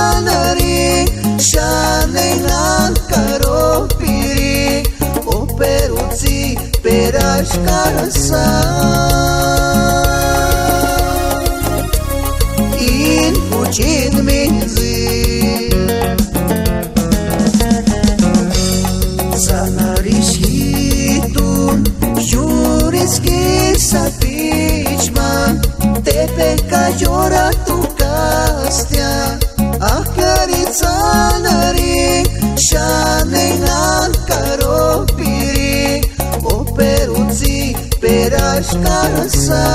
zanari Shanenan karo piri O peruzi perash karasa In puchin minzi Zanari shitun Juris que sapichma Tepe cayora tu castia Zanari Shanenan karo piri O peruzi perash karasa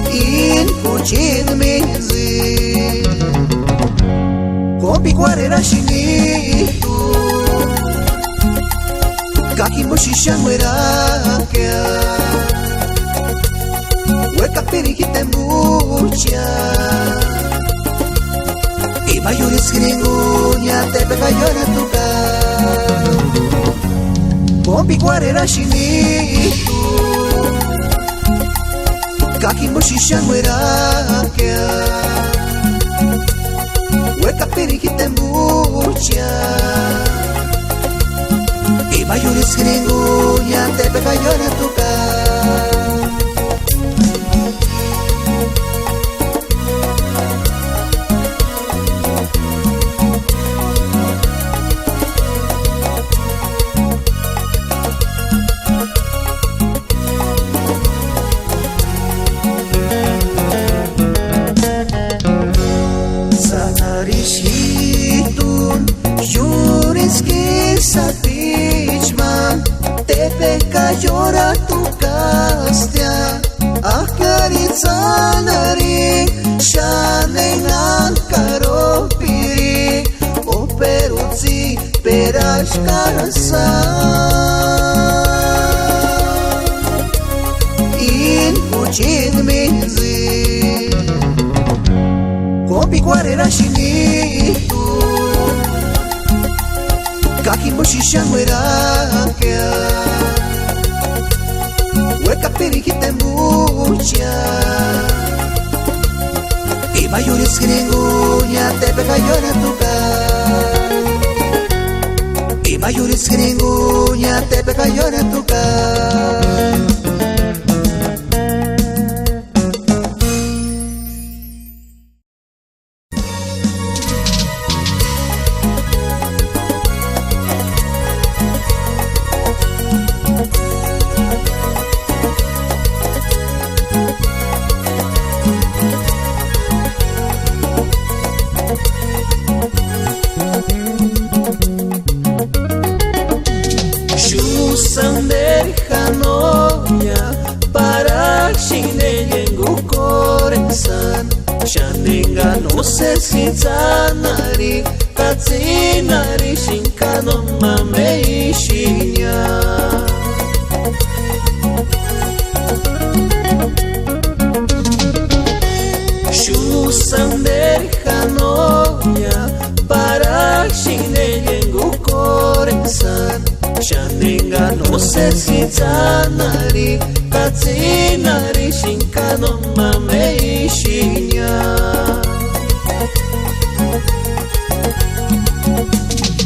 In puchin minzi Kopi guarera shinitu Kaki moshishan werakia Hueca periquita en bucha Y mayores gringuña te pega llora tu cara Bombi guarera shinitu Kaki moshishan werakia Hueca periquita en bucha Y mayores gringuña te pega llora tu cara Llora tu castia Zanari Shanenan karo piri O peruzi perash karasa In puchin minzi Kopi guarera shinitu Kaki moshishan werakia Hueca periquita en bucha Y mayores gringuña te pega llora tu cara Y mayores gringuña te pega llora tu cara No sé si zanari Katzinari Shinkano mame ishinya Shusander hanoya Para shineyengu korensan Shaninga no sé si zanari Katzinari Shinkano mame ishinya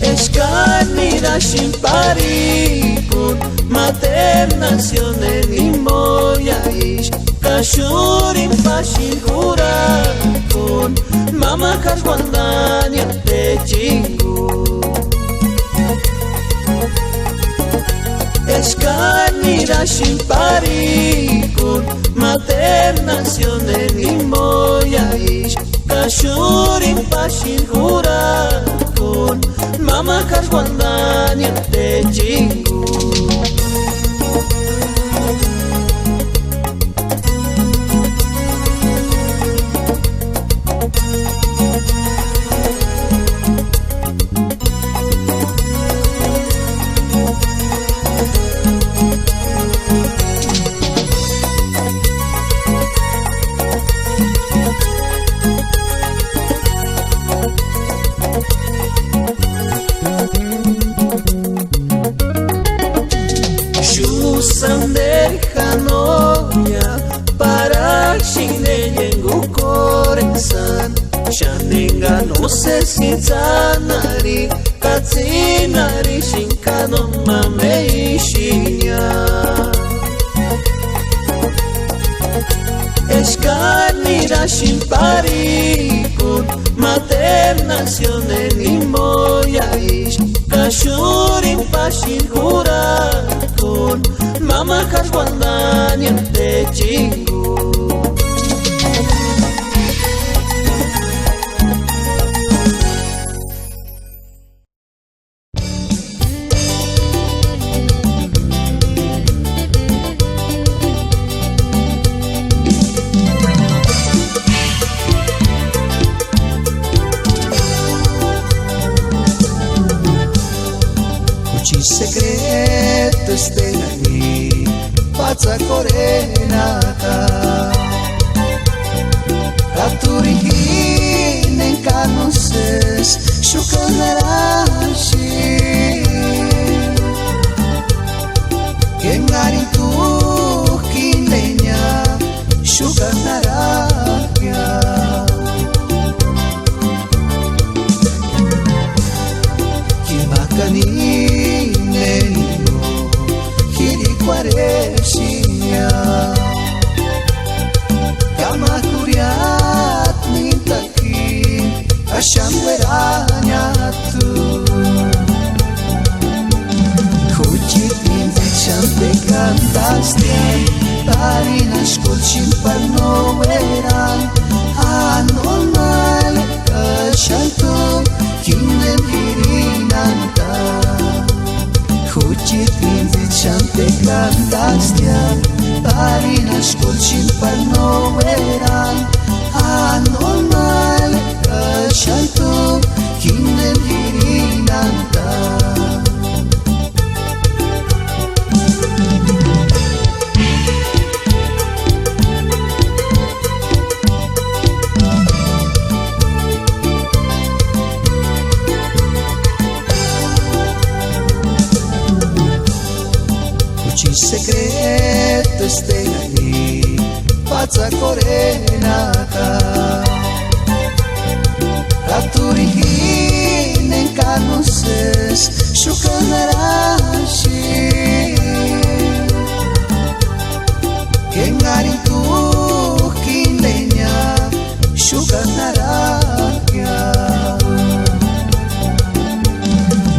Escanida shimparikun Maternacione ni moyaish Kashurin pashinhurakun Mama kashwandanya te chingu Escanida shimparikun Maternacione ni moyaish Kashurin pashinhurakun Mama kashwandanya te chingu Sesizanari, Katsinari, Shinkano Mameishinya Escanira Shimparikun Maternación en Imoyaish Kashurin Pashin Hurakun Mama Kashwandanyan Techingu Secretos de ahí, Paza Corenata, Caturihin en Canoses, Shukanarashi, Gengaritu Kinleña, Shukanarakia, Kimakani. Parecia Kama kuriat nintaki Asham veranya tu Kuchit invicham te cantastian Tarinas kuchim parnoveran Anormal kashanto Kinem hirinanta Kuchit invicham te cantastian Tarinas kuchim parnoveran Anormal kashanto Kinem hirinanta Secretos de ahí, Paza Corenata, Caturihin en Canoses, Shukanarashi, Gengaritu Kinleña, Shukanarakia,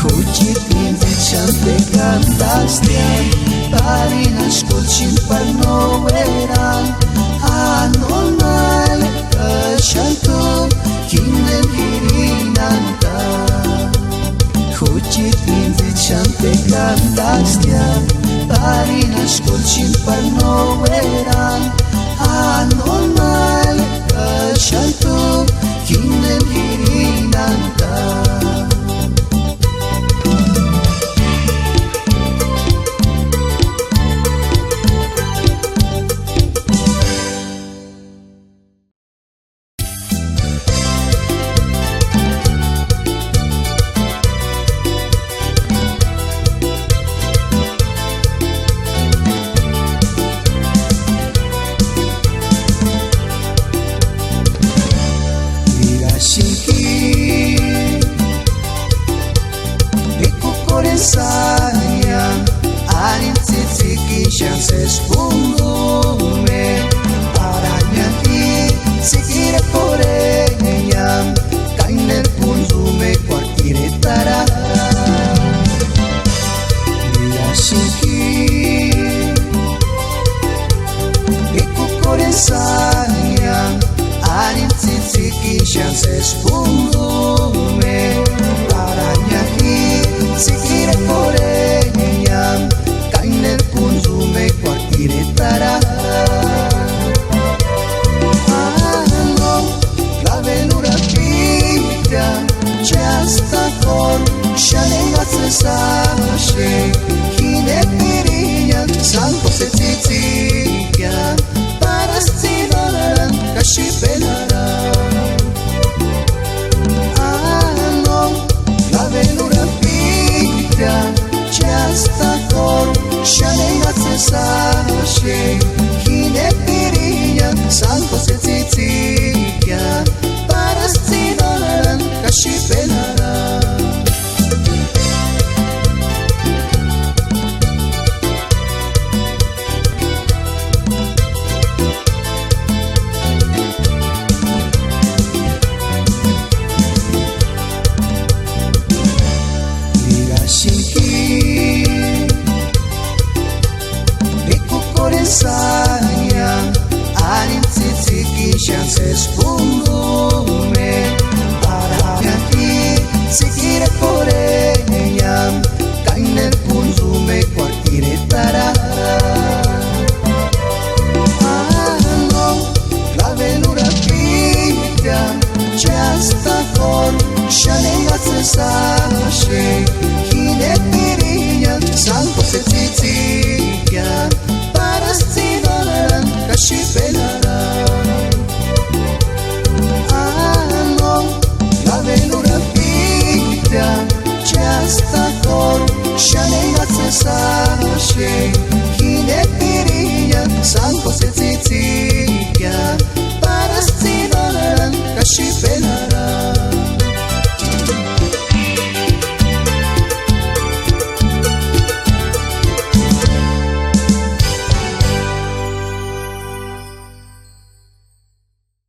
Kuchit invicham te cantastian Tarinas kuchim parnoveran Anormal kashanto Kinem hirinanta Kuchit invicham te cantastian Tarinas kuchim parnoveran Anormal kashanto Kinem hirinanta Sayang, arin tzitziki chances pundume Paranya hi, sikire korenyam Kainer pundume kuartire tara Miyashiki Iku kore sayang, arin tzitziki chances pundume Paranya hi, sikire korenyam